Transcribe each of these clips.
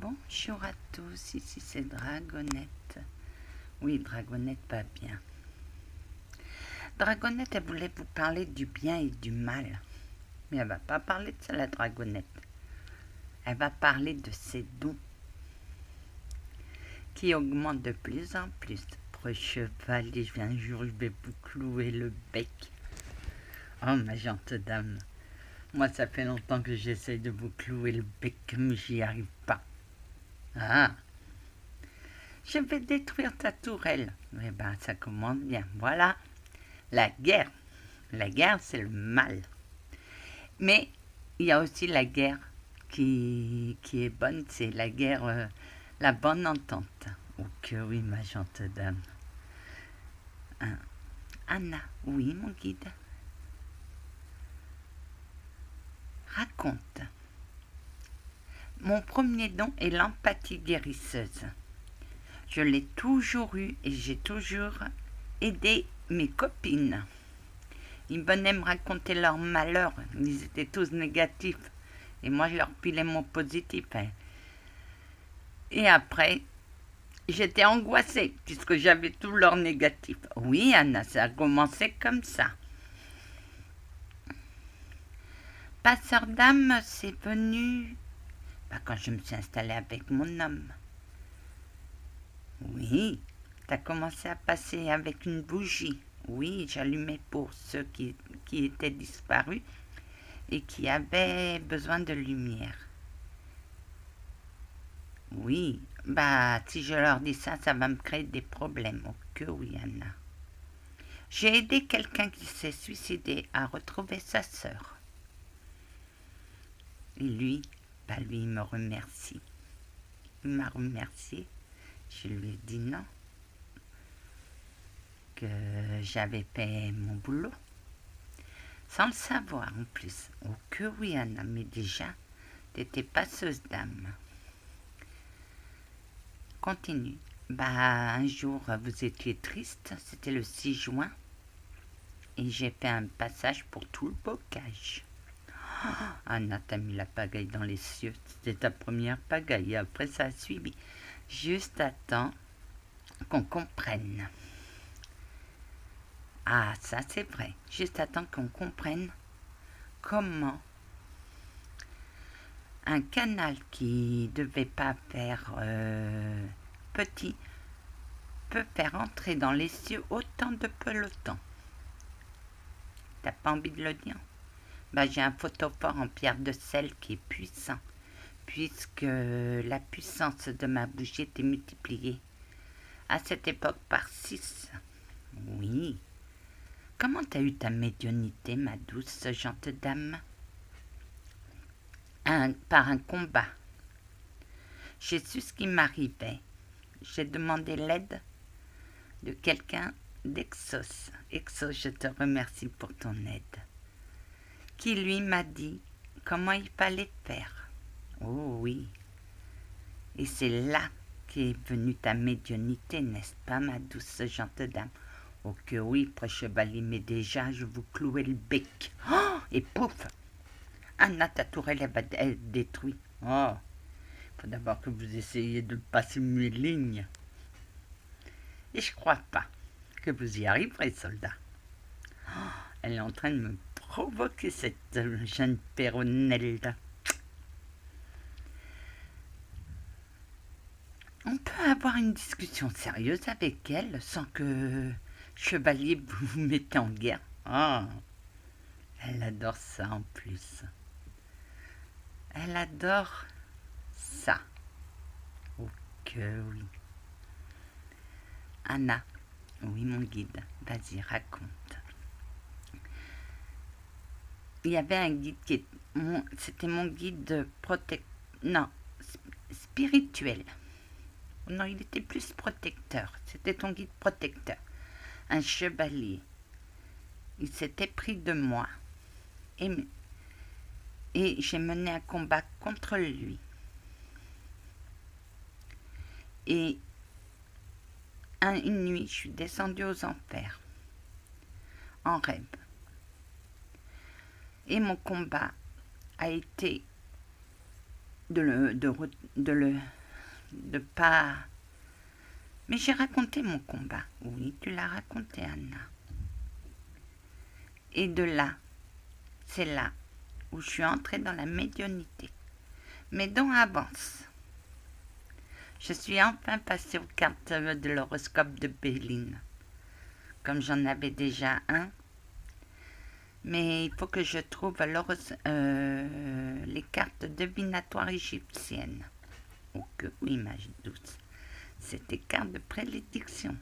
Bonjour à tous, ici c'est Dragonette. Oui, Dragonette va bien. Dragonette, elle voulait vous parler du bien et du mal. Mais elle va pas parler de ça, la Dragonette. Elle va parler de ses dons qui augmentent de plus en plus. Pour chevalier, un jour je vais vous clouer le bec. Oh ma gentille dame, moi ça fait longtemps que j'essaie de vous clouer le bec, mais j'y arrive pas. Ah, je vais détruire ta tourelle. Eh ben, ça commence bien. Voilà, la guerre. La guerre, c'est le mal. Mais il y a aussi la guerre qui est bonne, c'est la guerre, la bonne entente. Oh que oui, ma gentille dame. Hein. Anna, oui, mon guide. Raconte. Mon premier don est l'empathie guérisseuse. Je l'ai toujours eu et j'ai toujours aidé mes copines. Ils venaient me raconter leurs malheurs. Ils étaient tous négatifs. Et moi, je leur pilais mon positif. Et après, j'étais angoissée puisque j'avais tout leur négatif. Oui, Anna, ça a commencé comme ça. Passeur d'âme, c'est venu quand je me suis installée avec mon homme. Oui, t'as commencé à passer avec une bougie. Oui, j'allumais pour ceux qui étaient disparus et qui avaient besoin de lumière. Oui, si je leur dis ça, ça va me créer des problèmes. Oh que oui, Anna. J'ai aidé quelqu'un qui s'est suicidé à retrouver sa sœur. Et lui, lui, il me remercie. Il m'a remercié. Je lui ai dit non, que j'avais fait mon boulot. Sans le savoir en plus. Oh que oui, Anna, mais déjà, t'étais passeuse d'âme. Continue. Un jour, vous étiez triste, c'était le 6 juin, et j'ai fait un passage pour tout le bocage. Anna, t'as mis la pagaille dans les cieux, c'était ta première pagaille, et après ça a suivi. Juste à temps qu'on comprenne. Ah, ça c'est vrai, juste à temps qu'on comprenne comment un canal qui devait pas faire petit peut faire entrer dans les cieux autant de pelotons. T'as pas envie de le dire? J'ai un photophore en pierre de sel qui est puissant, puisque la puissance de ma bougie était multipliée à cette époque par 6. Oui. Comment t'as eu ta médiumnité, ma douce gentille dame? Par un combat. J'ai su ce qui m'arrivait. J'ai demandé l'aide de quelqu'un d'Exos. Exos, je te remercie pour ton aide. Qui lui m'a dit comment il fallait faire. Oh oui. Et c'est là qu'est venue ta médiumnité, n'est-ce pas, ma douce gentille dame? Oh que oui, pré-chevalier, mais déjà je vous clouais le bec. Oh, et pouf! Anna, ta tourelle, elle va être détruite. Oh, il faut d'abord que vous essayiez de passer mes lignes. Et je crois pas que vous y arriverez, soldat. Oh, elle est en train de me provoquer, cette jeune Péronnelle. On peut avoir une discussion sérieuse avec elle sans que, chevalier, vous vous mettez en guerre. Oh, elle adore ça en plus. Elle adore ça. Oh que oui. Anna, oui mon guide, vas-y, raconte. Il y avait un guide c'était mon guide spirituel. Non, il était plus protecteur. C'était ton guide protecteur. Un chevalier. Il s'était pris de moi. Et j'ai mené un combat contre lui. Et une nuit, je suis descendue aux enfers. En rêve. Et mon combat a été de pas... Mais j'ai raconté mon combat. Oui, tu l'as raconté, Anna. Et de là, c'est là où je suis entrée dans la médiumnité. Mes dons avancent. Je suis enfin passée aux cartes de l'horoscope de Béline, comme j'en avais déjà un. Mais il faut que je trouve les cartes divinatoires égyptiennes. Oh que oui, ma douce, c'est des cartes de prédiction.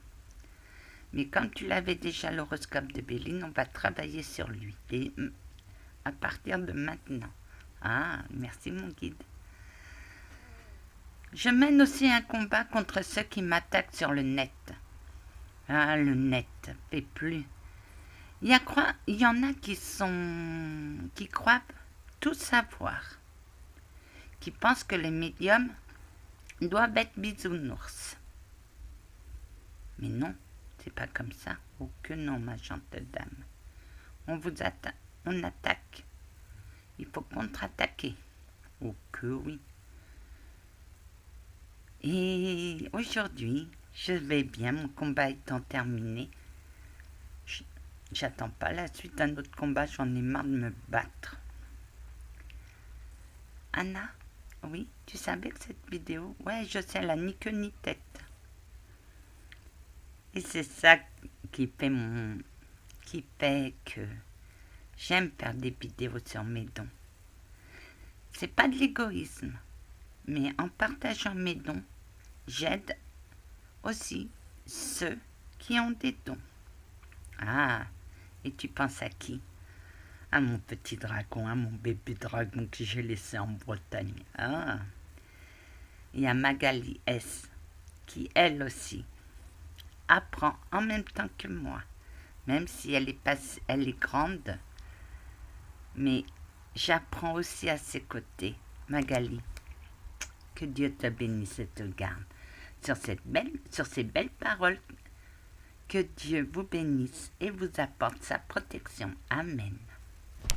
Mais comme tu l'avais déjà l'horoscope de Béline, on va travailler sur lui. Et à partir de maintenant. Ah, merci mon guide. Je mène aussi un combat contre ceux qui m'attaquent sur le net. Ah, le net, fait plus. Il y en a qui croient tout savoir, qui pensent que les médiums doivent être bisounours. Mais non, c'est pas comme ça. Oh que non, ma gentille dame. On attaque. Il faut contre-attaquer. Oh que oui. Et aujourd'hui, je vais bien, mon combat étant terminé. J'attends pas la suite d'un autre combat, j'en ai marre de me battre. Anna, oui, tu savais que cette vidéo, ouais, je sais, elle a ni queue ni tête. Et c'est ça qui fait que j'aime faire des vidéos sur mes dons. C'est pas de l'égoïsme, mais en partageant mes dons, j'aide aussi ceux qui ont des dons. Ah, et tu penses à qui? À mon petit dragon, à mon bébé dragon que j'ai laissé en Bretagne. Ah, il y a Magali S, qui elle aussi apprend en même temps que moi, même si elle est grande, mais j'apprends aussi à ses côtés. Magali, que Dieu te bénisse et te garde. Sur ces belles paroles, que Dieu vous bénisse et vous apporte sa protection. Amen.